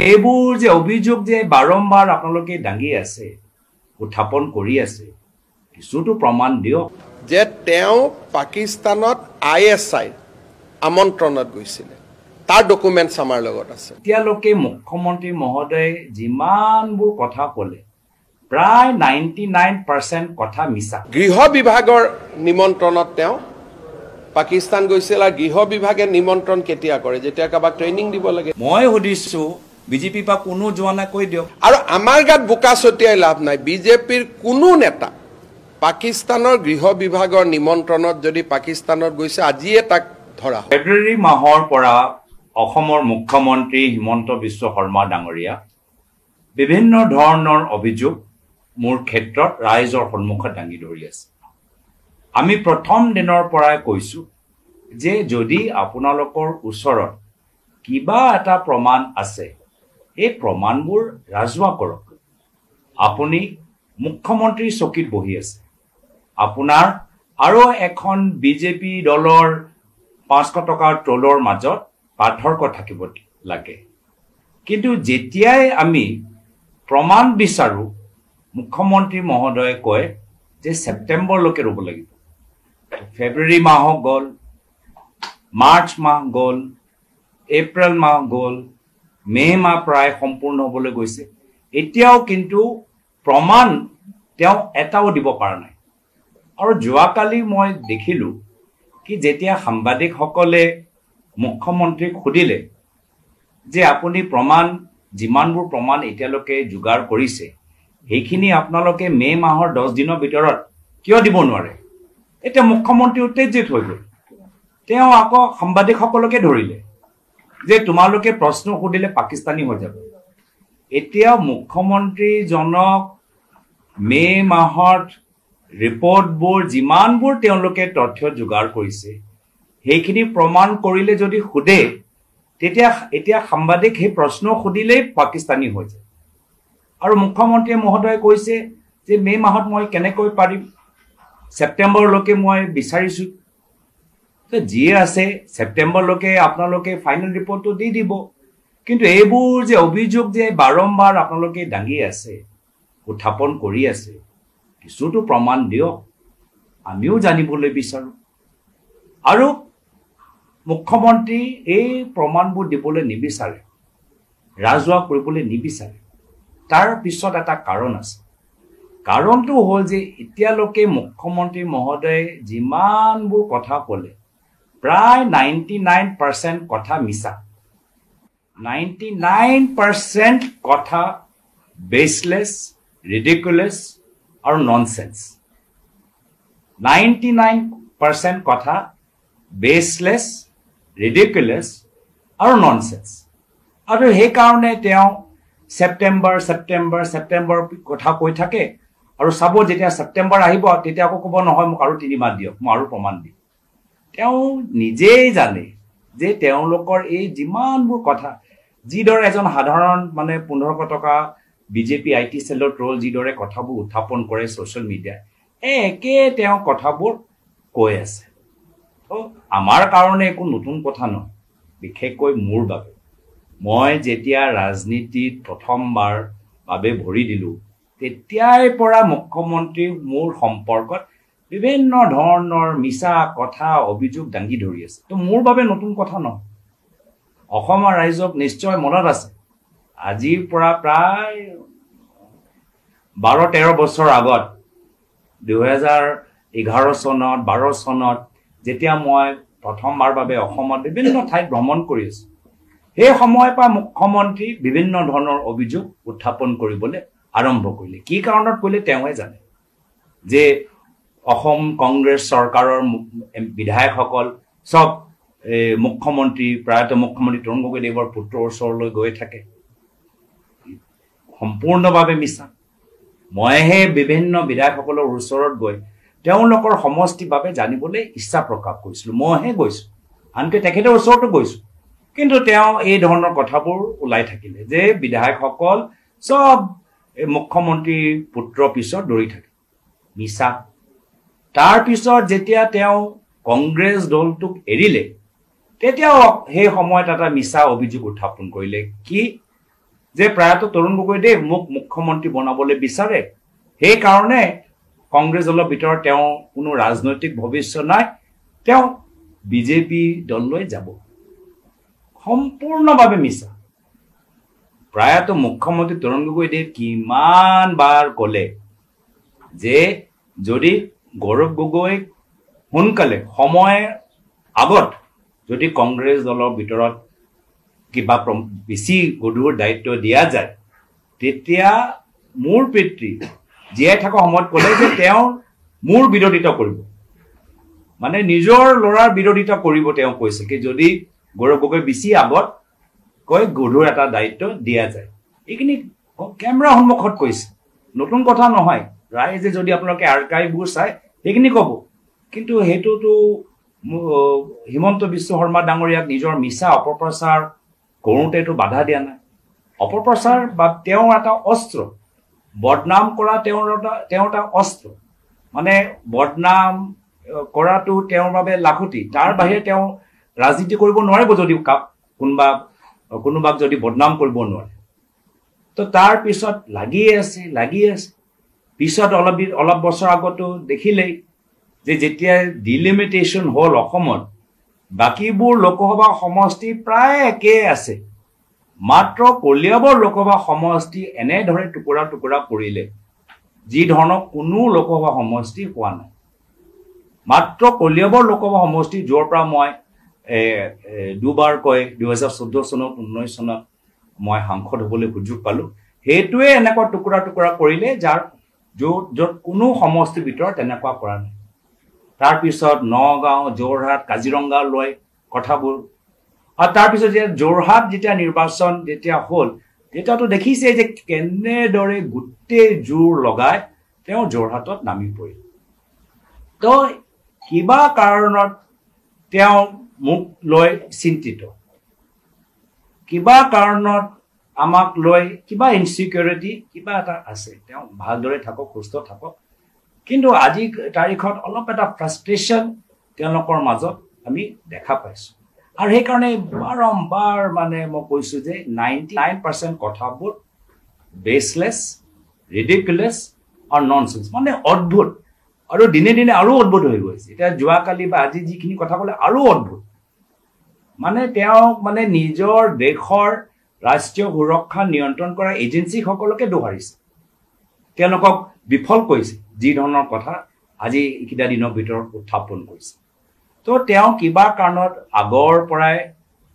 এইবোৰ যে অভিযোগ যে বাৰম্বাৰ আপোনালোকে দাঙি আছে উত্থাপন কৰি আছে কিছুটো প্ৰমাণ দিয়ক যে তেওঁ পাকিস্তানত ISI আমন্ত্ৰণত গৈছিল তাৰ ডকুমেন্টছ আমাৰ লগত আছে এতিয়ালৈকে মুখ্যমন্ত্ৰী মহোদয় যিমানবোৰ কথা ক'লে প্ৰায় 99% কথা মিছা গৃহ বিভাগৰ নিমন্ত্ৰণত তেওঁ পাকিস্তান গৈছিল আৰু গৃহ বিভাগে নিমন্ত্ৰণ কেতিয়া কৰে যেতিয়া কাবাক ট্ৰেইনিং দিব লাগে মই সুধিছো বিজেপি পা কোনো যোৱা না কৈ দিয়ক আৰু আমাৰ গাত বোকা ছটিয়াই লাভ নাই বিজেপিৰ কোনো নেতা পাকিস্তানৰ গৃহ বিভাগৰ নিমন্ত্ৰণত যদি পাকিস্তানত গৈছে আজিয়ে তাক ধৰা হয় ফেব্ৰুৱাৰী মাহৰ পৰা অসমৰ মুখ্যমন্ত্ৰী হিমন্ত বিশ্ব শৰ্মা ডাঙৰীয়া বিভিন্ন ধৰণৰ অভিযোগ মোৰ ক্ষেত্ৰত ৰাইজৰ সন্মুখত দাঙি ধৰি আছে আমি প্ৰথম দিনৰ পৰাই কৈছো যে যদি আপোনালোকৰ ওচৰত কিবা এটা প্ৰমাণ আছে এই প্ৰমাণবোৰ ৰাজহুৱা কৰক আপুনি মুখ্যমন্ত্ৰী চকীত বহি আছে আপোনাৰ আৰু এখন বিজেপি দলৰ 500 টকাৰ ট্ৰলৰ মাজত পাথৰক থাকিব লাগে কিন্তু যেতিয়াই আমি প্ৰমাণ বিচাৰো মুখ্যমন্ত্ৰী মহোদয়ে কয় যে সেপ্টেম্বৰলৈকে ৰব লাগিব ফেব্ৰুৱাৰী মাহ গল মাৰ্চ মাহ গল এপ্ৰিল মাহ গল মে মাহ প্ৰায় সম্পূৰ্ণ হ'বলৈ গৈছে এতিয়াও কিন্তু প্ৰমাণ তেওঁ এটাও দিব পৰা নাই আৰু যোৱাকালি মই দেখিলো কি যেতিয়া সাংবাদিকসকলে মুখ্যমন্ত্ৰীক সুধিলে যে আপুনি প্ৰমাণ যিমানবোৰ প্ৰমাণ এতিয়ালৈকে যোগাৰ কৰিছে সেইখিনি আপোনালোকে মে মাহৰ 10 দিনৰ ভিতৰত কিয় দিব নোৱাৰে এটা মুখ্যমন্ত্ৰী উত্তেজিত হৈ গ'ল তেওঁ আকৌ সাংবাদিকসকলকে ধৰিলে যে তোমালোকে প্ৰশ্ন সুধিলে পাকিস্তানী হৈ যাব এতিয়া মুখ্যমন্ত্ৰী জনক মে মাহত ৰিপৰ্টবোৰ যিমানবোৰ তেওঁলোকে তথ্য যোগাৰ কৰিছে সেইখিনি প্ৰমাণ কৰিলে যদি খুদে তেতিয়া এতিয়া সাংবাদিক সেই প্ৰশ্ন সুধিলেই পাকিস্তানী হৈ যায় আৰু মুখ্যমন্ত্ৰী মহোদয় কৈছে যে মে মাহত মই কেনেকৈ পাৰিম সেপ্টেম্বৰলৈকে মই বিচাৰিছো তো যি আছে সেপ্টেম্বৰলৈকে আপোনালোকে ফাইনেল ৰিপৰ্টটো দি দিব কিন্তু এইবোৰ যে অভিযোগ যে বাৰম্বাৰ আপোনালোকে দাঙি আছে উত্থাপন কৰি আছে কিছুটো প্ৰমাণ দিয়ক আমিও জানিবলৈ বিচাৰো আৰু মুখ্যমন্ত্ৰী এই প্ৰমাণবোৰ দিবলৈ নিবিচাৰে ৰাজহুৱা কৰিবলৈ নিবিচাৰে তাৰ পিছত এটা কাৰণ আছে কাৰণটো হ'ল যে এতিয়ালৈকে মুখ্যমন্ত্ৰী মহোদয়ে যিমানবোৰ কথা ক'লে প্ৰায় 99% কথা মিছা 99% কথা বেসলেস ৰিডিকুলাস আৰু ননসেন্স 99% কথা বেসলেস ৰিডিকুলাস আৰু ননসেন্স আৰু সেই কাৰণে তেওঁ সেপ্টেম্বৰ কথা কৈ থাকে আৰু সাব যেতিয়া সেপ্টেম্বৰ আহিব তেতিয়া আকৌ ক'ব নহয় মোক আৰু 3 মাহ দিয়ক মই আৰু প্ৰমাণ দিম তেওঁ নিজেই জানে যে তেওঁলোকৰ এই যিমানবোৰ কথা যিদৰে এজন সাধাৰণ মানে 1500 টকা বিজেপি আইটি সেলৰ ট্ৰল যিদৰে কথাবোৰ উত্থাপন কৰে সোশ্যাল মিডিয়া একে তেওঁ কথাবোৰ কৈ আছে তো আমাৰ কাৰণে একো নতুন কথা নহয় বিশেষকৈ মোৰ বাবে মই যেতিয়া ৰাজনীতিত প্ৰথমবাৰ বাবে ভৰি দিলো তেতিয়াই পৰা মুখ্যমন্ত্ৰী মোৰ সম্পৰ্কত বিভিন্ন ধৰণৰ মিছা কথা অভিযোগ দাঙি ধৰি আছে তো মোৰ বাবে নতুন কথা নহয় অসমৰ ৰাইজক নিশ্চয় মনত আছে আজিৰ পৰা প্ৰায় 12-13 বছৰ আগত 2011 চনত 12 চনত যেতিয়া মই প্ৰথমবাৰ বাবে অসমত বিভিন্ন ঠাইত ভ্ৰমণ কৰি আছো সেই সময়ৰ পৰা মুখ্যমন্ত্ৰী বিভিন্ন ধৰণৰ অভিযোগ উত্থাপন কৰিবলৈ আৰম্ভ কৰিলে কি কাৰণত কৰিলে তেওঁহে জানে যে অসম কংগ্ৰেছ চৰকাৰৰ বিধায়কসকল সব মুখ্যমন্ত্ৰী প্ৰায়ত মুখ্যমন্ত্ৰী তৰুণ গগৈদেৱৰ পুত্ৰৰ ওচৰলৈ গৈ থাকে সম্পূৰ্ণভাৱে মিছা মইহে বিভিন্ন বিধায়কসকলৰ ওচৰত গৈ তেওঁলোকৰ সমষ্টিভাৱে জানিবলৈ ইচ্ছা প্ৰকাশ কৰিছিলো মইহে গৈছো আনকি তেখেতৰ ওচৰতো গৈছো কিন্তু তেওঁ এই ধৰণৰ কথাবোৰ ওলাই থাকিলে যে বিধায়কসকল সব মুখ্যমন্ত্ৰী পুত্ৰ পিছত দৌৰি থাকে মিছা তাৰ পিছত যেতিয়া তেওঁ কংগ্ৰেছ দলটোক এৰিলে তেতিয়াও সেই সময়ত এটা মিছা অভিযোগ উত্থাপন কৰিলে কি যে প্ৰায়তো তৰুণ গগৈদেৱে মোক মুখ্যমন্ত্ৰী বনাবলৈ বিচাৰে, সেইকাৰণে কংগ্ৰেছ দলৰ ভিতৰত তেওঁ কোনো ৰাজনৈতিক ভৱিষ্যত নাই, তেওঁ বিজেপি দললৈ যাব। সম্পূৰ্ণভাৱে মিছা। প্ৰায়তো মুখ্যমন্ত্ৰী তৰুণ গগৈদেৱে কিমান বাৰ ক'লে যে যদি গৌৰৱ গগৈ সোনকালে সময়ৰ আগত যদি কংগ্ৰেছ দলৰ ভিতৰত কিবা বেছি গধুৰ দায়িত্ব দিয়া যায়, তেতিয়া মোৰ পিতৃ জীয়াই থকা সময়ত ক'লে যে তেওঁ মোৰ বিৰোধিতা কৰিব, মানে নিজৰ ল'ৰাৰ বিৰোধিতা কৰিব। তেওঁ কৈছে কি যদি গৌৰৱ গগৈ বেছি আগত কৈ গধুৰ এটা দায়িত্ব দিয়া যায়। এইখিনি কেমেৰা সন্মুখত কৈছে, নতুন কথা নহয়। ৰাইজে যদি আপোনালোকে আৰ্কাইভবোৰ চাই সেইখিনি ক'ব। কিন্তু সেইটোতো হিমন্ত বিশ্ব শৰ্মা ডাঙৰীয়াক নিজৰ মিছা অপপ্ৰচাৰ কৰোঁতেতো বাধা দিয়া নাই। অপপ্ৰচাৰ বা তেওঁৰ এটা অস্ত্ৰ, বদনাম কৰা তেওঁৰ এটা অস্ত্ৰ, মানে বদনাম কৰাটো তেওঁৰ বাবে লাখতি। তাৰ বাহিৰে তেওঁ ৰাজনীতি কৰিব নোৱাৰিব যদি কোনোবাক যদি বদনাম কৰিব নোৱাৰে। তো তাৰ পিছত লাগি আছে। পিছত অলপ বছৰ আগতো দেখিলেই যে যেতিয়া ডিলিমিটেশ্যন হ'ল অসমত, বাকীবোৰ লোকসভা সমষ্টি প্ৰায় একেই আছে, মাত্ৰ কলিয়াবৰ লোকসভা সমষ্টি এনেদৰে টুকুৰা টুকুৰা কৰিলে যি ধৰণৰ কোনো লোকসভা সমষ্টি হোৱা নাই। মাত্ৰ কলিয়াবৰ লোকসভা সমষ্টি, য'ৰ পৰা মই দুবাৰকৈ 2014 চনত 19 চনত মই সাংসদ হ'বলৈ সুযোগ পালোঁ, সেইটোৱে এনেকুৱা টুকুৰা টুকুৰা কৰিলে য'ত কোনো সমষ্টিৰ ভিতৰত তেনেকুৱা কৰা নাই। তাৰপিছত নগাঁও, যোৰহাট, কাজিৰঙা লৈ কথাবোৰ, আৰু তাৰপিছত যোৰহাট যেতিয়া নিৰ্বাচন যেতিয়া হ'ল, তেতিয়াতো দেখিছে যে কেনেদৰে গোটেই জোৰ লগাই তেওঁ যোৰহাটত নামি পৰিল। তো কিবা কাৰণত তেওঁ মোক লৈ চিন্তিত, কিবা কাৰণত আমাক লৈ কিবা ইনচিকিউৰিটি কিবা এটা আছে। তেওঁ ভালদৰে থাকক, সুস্থ থাকক। কিন্তু আজি তাৰিখত অলপ এটা ফ্ৰাষ্ট্ৰেশ্যন তেওঁলোকৰ মাজত আমি দেখা পাইছোঁ। আৰু সেইকাৰণে বাৰম্বাৰ মানে মই কৈছোঁ যে 99% কথাবোৰ বেছলেছ, ৰিডিকুলাছ আৰু ননচেন্স, মানে অদ্ভুত। আৰু দিনে দিনে আৰু অদ্ভুত হৈ গৈছে। এতিয়া যোৱাকালি বা আজি যিখিনি কথা ক'লে আৰু অদ্ভুত। মানে তেওঁ মানে নিজৰ দেশৰ ৰাষ্ট্ৰীয় সুৰক্ষা নিয়ন্ত্ৰণ কৰা এজেঞ্চিসকলকে দোহাৰিছে, তেওঁলোকক বিফল কৰিছে, যি ধৰণৰ কথা আজি এইকেইটা দিনৰ ভিতৰত উত্থাপন কৰিছে। তো তেওঁ কিবা কাৰণত আগৰ পৰাই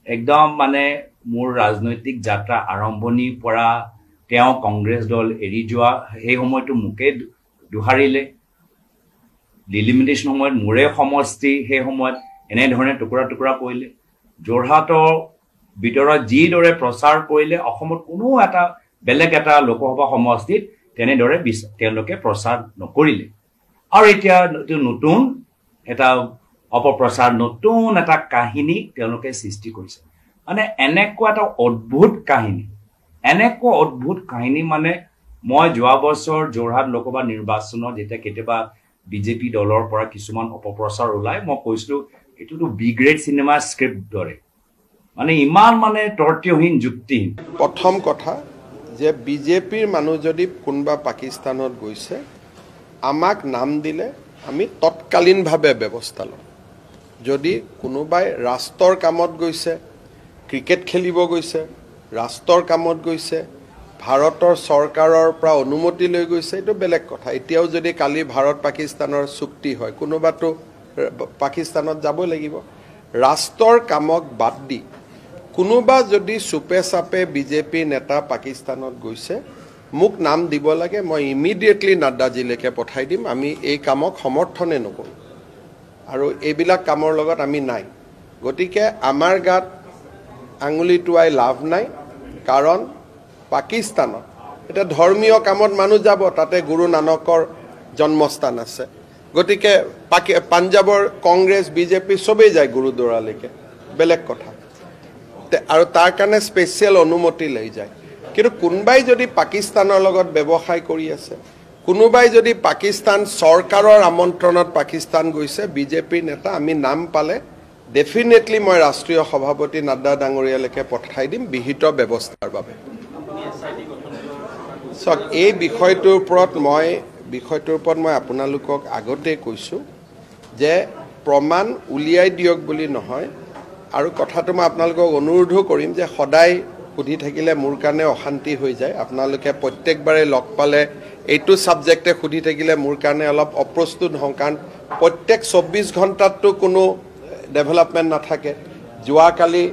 একদম মানে মোৰ ৰাজনৈতিক যাত্ৰা আৰম্ভণিৰ পৰা তেওঁ কংগ্ৰেছ দল এৰি যোৱা সেই সময়টো মোকে দোহাৰিলে। ডিলিমিটেশ্যন সময়ত মোৰে সমষ্টি সেই সময়ত এনেধৰণে টুকুৰা টুকুৰা কৰিলে। যোৰহাটৰ ভিতৰত যিদৰে প্ৰচাৰ কৰিলে, অসমত কোনো এটা বেলেগ এটা লোকসভা সমষ্টিত তেনেদৰে তেওঁলোকে প্ৰচাৰ নকৰিলে। আৰু এতিয়া নতুন এটা অপপ্ৰচাৰ, নতুন এটা কাহিনী তেওঁলোকে সৃষ্টি কৰিছে। মানে এনেকুৱা এটা অদ্ভুত কাহিনী, মানে মই যোৱা বছৰ যোৰহাট লোকসভা নিৰ্বাচনত যেতিয়া কেতিয়াবা বিজেপি দলৰ পৰা কিছুমান অপপ্ৰচাৰ ওলাই, মই কৈছিলোঁ এইটোতো বি গ্ৰেড চিনেমা স্ক্ৰিপ্ট দৰে, মানে ইমান মানে তৰ্কহীন, যুক্তিহীন। প্ৰথম কথা যে বিজেপিৰ মানুহ যদি কোনোবা পাকিস্তানত গৈছে, আমাক নাম দিলে আমি তৎকালীনভাৱে ব্যৱস্থা লওঁ। যদি কোনোবাই ৰাষ্ট্ৰৰ কামত গৈছে, ক্ৰিকেট খেলিব গৈছে, ৰাষ্ট্ৰৰ কামত গৈছে, ভাৰতৰ চৰকাৰৰ পৰা অনুমতি লৈ গৈছে, এইটো বেলেগ কথা। এতিয়াও যদি কালি ভাৰত পাকিস্তানৰ চুক্তি হয়, কোনোবাতো পাকিস্তানত যাব লাগিব। ৰাষ্ট্ৰৰ কামক বাদ দি কোনোবা যদি চুপে চাপে বিজেপি নেতা পাকিস্তানত গৈছে, মোক নাম দিব লাগে, মই ইমিডিয়েটলি নাড্ডাজিলৈকে পঠাই দিম। আমি এই কামক সমৰ্থনে নকৰোঁ আৰু এইবিলাক কামৰ লগত আমি নাই। গতিকে আমাৰ গাত আঙুলি টোৱাই লাভ নাই, কাৰণ পাকিস্তানত এতিয়া ধৰ্মীয় কামত মানুহ যাব, তাতে গুৰু নানকৰ জন্মস্থান আছে। গতিকে পাঞ্জাৱৰ কংগ্ৰেছ বিজেপি চবেই যায় গুৰুদ্বাৰালৈকে, বেলেগ কথা। আৰু তাৰ কাৰণে স্পেচিয়েল অনুমতি লৈ যায়। কিন্তু কোনোবাই যদি পাকিস্তানৰ লগত ব্যৱসায় কৰি আছে, কোনোবাই যদি পাকিস্তান চৰকাৰৰ আমন্ত্ৰণত পাকিস্তান গৈছে, বিজেপিৰ নেতা, আমি নাম পালে ডেফিনেটলি মই ৰাষ্ট্ৰীয় সভাপতি নাড্ডা ডাঙৰীয়ালৈকে পঠাই দিম বিহিত ব্যৱস্থাৰ বাবে। চাওক এই বিষয়টোৰ ওপৰত মই আপোনালোকক আগতে কৈছোঁ যে প্ৰমাণ উলিয়াই দিয়ক বুলি নহয় আৰু কথাটো মই আপোনালোকক অনুৰোধো কৰিম যে সদায় সুধি থাকিলে মোৰ কাৰণে অশান্তি হৈ যায় আপোনালোকে প্ৰত্যেকবাৰে লগ পালে এইটো সাবজেক্টে সুধি থাকিলে মোৰ কাৰণে অলপ অপ্ৰস্তুত হওঁ কাৰণ প্ৰত্যেক 24 ঘণ্টাতটো কোনো ডেভেলপমেণ্ট নাথাকে যোৱাকালি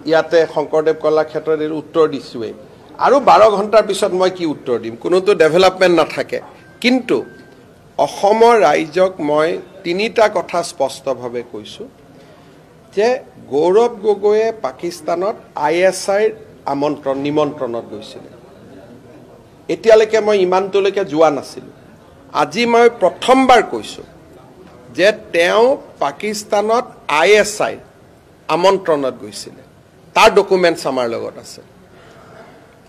ইয়াতে শংকৰদেৱ কলাক্ষেত্ৰত এই উত্তৰ দিছোঁৱেই আৰু 12 ঘণ্টাৰ পিছত মই কি উত্তৰ দিম কোনোতো ডেভেলপমেণ্ট নাথাকে কিন্তু অসমৰ ৰাইজক মই তিনিটা কথা স্পষ্টভাৱে কৈছোঁ যে গৌৰৱ গগৈয়ে পাকিস্তানত ISIৰ নিমন্ত্ৰণত গৈছিল এতিয়ালৈকে মই ইমানটোলৈকে যোৱা নাছিলোঁ আজি মই প্ৰথমবাৰ কৈছোঁ যে তেওঁ পাকিস্তানত ISIৰ আমন্ত্ৰণত গৈছিল তাৰ ডকুমেণ্টছ আমাৰ লগত আছে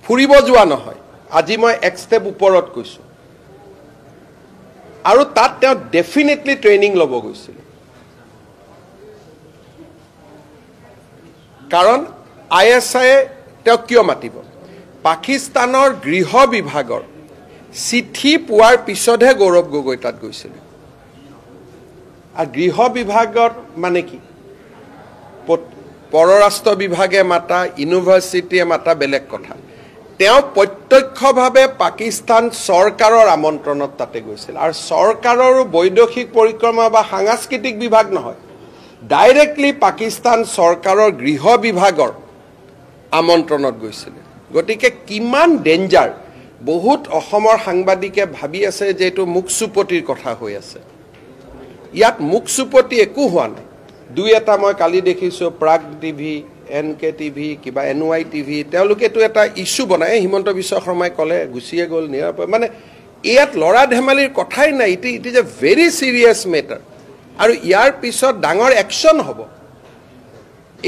ফুৰিব যোৱা নহয় আজি মই এক ষ্টেপ ওপৰত কৈছোঁ আৰু তাত তেওঁ ডেফিনেটলি ট্ৰেইনিং ল'ব গৈছিল কাৰণ ISIয়ে তেওঁ কিয় মাতিব পাকিস্তানৰ গৃহ বিভাগৰ চিঠি পোৱাৰ পিছতহে গৌৰৱ গগৈ তাত গৈছিল আৰু গৃহ বিভাগৰ মানে কি পৰৰাষ্ট্ৰ বিভাগে মাতা ইউনিভাৰ্চিটিয়ে মাতা বেলেগ কথা তেওঁ প্ৰত্যক্ষভাৱে পাকিস্তান চৰকাৰৰ আমন্ত্ৰণত তাতে গৈছিল আৰু চৰকাৰৰ বৈদেশিক পৰিক্ৰমা বা সাংস্কৃতিক বিভাগ নহয় ডাইৰেক্টলি পাকিস্তান চৰকাৰৰ গৃহ বিভাগৰ আমন্ত্ৰণত গৈছিল গতিকে কিমান ডেঞ্জাৰ বহুত অসমৰ সাংবাদিকে ভাবি আছে যে এটো মুখচুপতিৰ কথা হৈ আছে ইয়াত মুখচুপতি একো হোৱা নাই দুই এটা মই কালি দেখিছো প্ৰাগ টিভি NK টিভি কিবা NY টিভি তেওঁলোকেটো এটা ইস্যু বনায় হিমন্ত বিশ্ব শৰ্মাই কলে গুছিয়ে গল মানে ইয়াত লৰা ধেমালিৰ কথাই নাই it is a very serious matter আৰু ইয়াৰ পিছত ডাঙৰ একশন হ'ব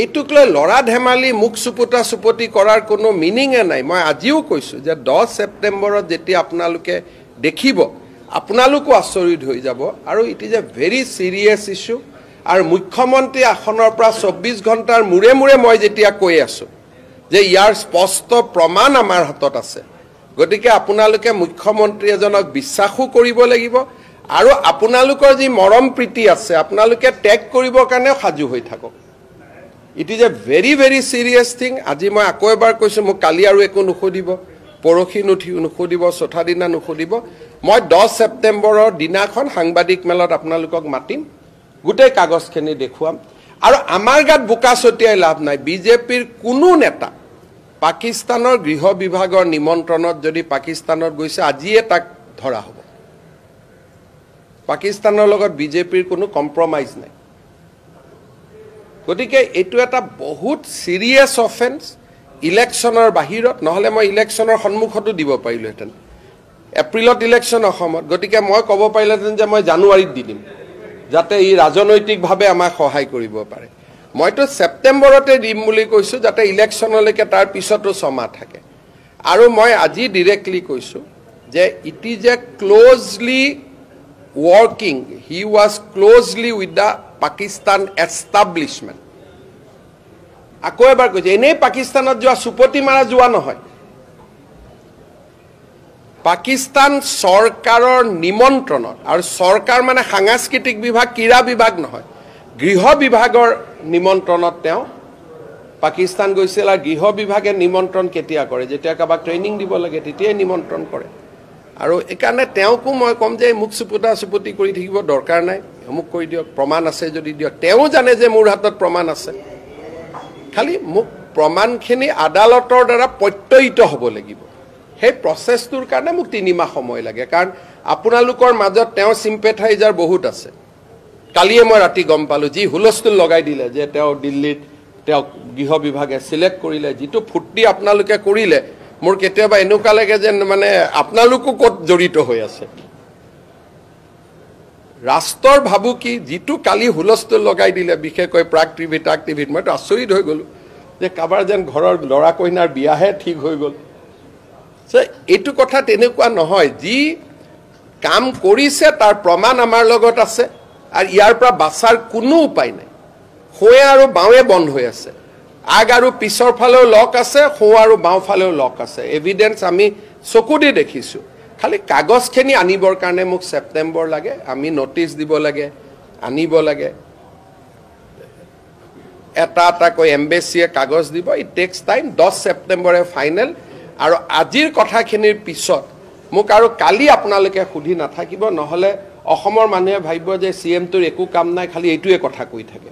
এইটোক লৈ লৰা ধেমালি মুখ সুপতি কৰাৰ কোনো মিনিংয়ে নাই মই আজিও কৈছো যে 10 সেপ্টেম্বৰত যেতিয়া আপোনালোকে দেখিব আপোনালোকো আচৰিত হৈ যাব আৰু it is a very serious issue আৰু মুখ্যমন্ত্ৰী আসনৰ পৰা 24 ঘণ্টাৰ মুৰে মুৰে মই যেতিয়া কৈ আছো যে ইয়াৰ স্পষ্ট প্ৰমাণ আমাৰ হাতত আছে গতিকে আপোনালোকে মুখ্যমন্ত্ৰী এজনক বিশ্বাসও কৰিব লাগিব আৰু আপোনালোকৰ যি মৰম প্ৰীতি আছে আপোনালোকে টেগ কৰিবৰ কাৰণে সাজু হৈ থাকক it is a very very serious thing আজি মই আকৌ এবাৰ কৈছো মোক কালি আৰু একো নুখুদিব পৰখি নুখুদিব চথা দিনা নুখুদিব মই 10 সেপ্টেম্বৰৰ দিনাখন সাংবাদিক মেলত আপোনালোকক মাতিম গোটেই কাগজখিনি দেখুৱাম আৰু আমাৰ গাত বোকা ছটিয়াই লাভ নাই বিজেপিৰ কোনো নেতা পাকিস্তানৰ গৃহ বিভাগৰ নিমন্ত্ৰণত যদি পাকিস্তানত গৈছে আজিয়ে তাক ধৰা হ'ব পাকিস্তানৰ লগত বিজেপিৰ কোনো কম্প্ৰমাইজ নাই গতিকে এটো এটা বহুত সিৰিয়াস অফেন্স ইলেকশনৰ বাহিৰত নহলে মই ইলেকশনৰ সন্মুখতো দিব পাৰিলোহেঁতেন এপ্ৰিলত ইলেকশন অসমত গতিকে মই ক'ব পাৰিলোহেঁতেন যে মই জানুৱাৰীত দি দিম যাতে ই ৰাজনৈতিকভাৱে আমাক সহায় কৰিব পাৰে মইতো সেপ্টেম্বৰতে দিম বুলি কৈছো যাতে ইলেকশনলৈকে তাৰ পিছতো সমা থাকে আৰু মই আজি ডাইৰেক্টলি কৈছো যে it is A closely working he was closely with the Pakistan establishment আকৌ এবাৰ কৈছে এনে পাকিস্তানত যোৱা সুপতি মাৰা যোৱা নহয় পাকিস্তান সৰকাৰৰ নিমন্ত্ৰণত আৰু সৰকাৰ মানে সাংস্কৃতিক বিভাগ ক্ৰীড়া বিভাগ নহয় গৃহ বিভাগৰ নিমন্ত্ৰণত তেওঁ পাকিস্তান গৈছিল আৰু গৃহ বিভাগে নিমন্ত্ৰণ কেতিয়া কৰে যেতিয়া কাবাক ট্ৰেইনিং দিব লাগে তেতিয়াই নিমন্ত্ৰণ কৰে আৰু একাৰণে তেওঁকো মই কম যে মুখ সুপতি কৰি থাকিব দৰকাৰ নাই অমুক কৰি দিয়ক প্ৰমাণ আছে যদি দিয়ক তেওঁ জানে যে মোৰ হাতত প্ৰমাণ আছে খালি মুখ প্ৰমাণখিনি আদালতৰ দ্বাৰা প্ৰত্যয়িত হ'ব লাগিব সেই প্ৰসেছটোৰ কাৰণে মোক 3 মাহ সময় লাগে কাৰণ আপোনালোকৰ মাজত তেওঁ সিম্পেথাইজাৰ বহুত আছে কালিয়ে মই ৰাতি গম পালো যি হুলস্থুল লগাই দিলে যে তেওঁ দিল্লীত তেওঁ গৃহ বিভাগে সিলেক্ট কৰিলে যিটো ফুটি আপোনালোকে কৰিলে মোৰ কেতিয়াবা এনেকুৱা লাগে যে মানে আপোনালোকো কত জড়িত হৈ আছে ৰাষ্ট্ৰৰ ভাবু কি যিটো কালি হুলস্থুল লগাই দিলে বিশেষকৈ প্ৰাগ টিভিত মইতো আচৰিত হৈ গলো যে কাবাৰ যেন ঘৰৰ লৰা কইনাৰ বিয়াহে ঠিক হৈ গল এইটো কথা তেনেকুৱা নহয় যি কাম কৰিছে তাৰ প্ৰমাণ আমাৰ লগত আছে আৰু ইয়াৰ পৰা বাছাৰ কোনো উপায় নাই হৈ আৰু বাৱে বন্ধ হৈ আছে আগ আৰু পিছৰ ফালেও লক আছে, সোঁ আৰু বাওঁ ফালেও লক আছে। এভিডেন্স আমি চকু দি দেখিছোঁ। খালি কাগজখিনি আনিবৰ কাৰণে মোক ছেপ্টেম্বৰ লাগে, আমি নটিচ দিব লাগে, আনিব লাগে, এটা এটাকৈ এম্বেচিয়ে কাগজ দিব। It takes time. 10 ছেপ্টেম্বৰে ফাইনেল। আৰু আজিৰ কথাখিনিৰ পিছত মোক আৰু কালি আপোনালোকে সুধি নাথাকিব, নহ'লে অসমৰ মানুহে ভাবিব যে CMটোৰ একো কাম নাই, খালি এইটোৱে কথা কৈ থাকে।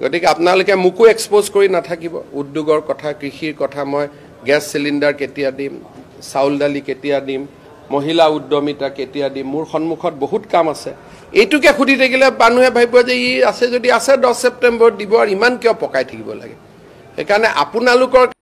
গতিকে আপোনালোকে মোকো এক্সপ'জ কৰি নাথাকিব। উদ্যোগৰ কথা, কৃষিৰ কথা, মই গেছ চিলিণ্ডাৰ কেতিয়া দিম, চাউল দালি কেতিয়া দিম, মহিলা উদ্যমিতা কেতিয়া দিম, মোৰ সন্মুখত বহুত কাম আছে। এইটোকে সুধি থাকিলে মানুহে ভাবিব যে ই আছে যদি আছে 10 ছেপ্টেম্বৰত দিব, আৰু ইমান কিয় পকাই থাকিব লাগে। সেইকাৰণে আপোনালোকৰ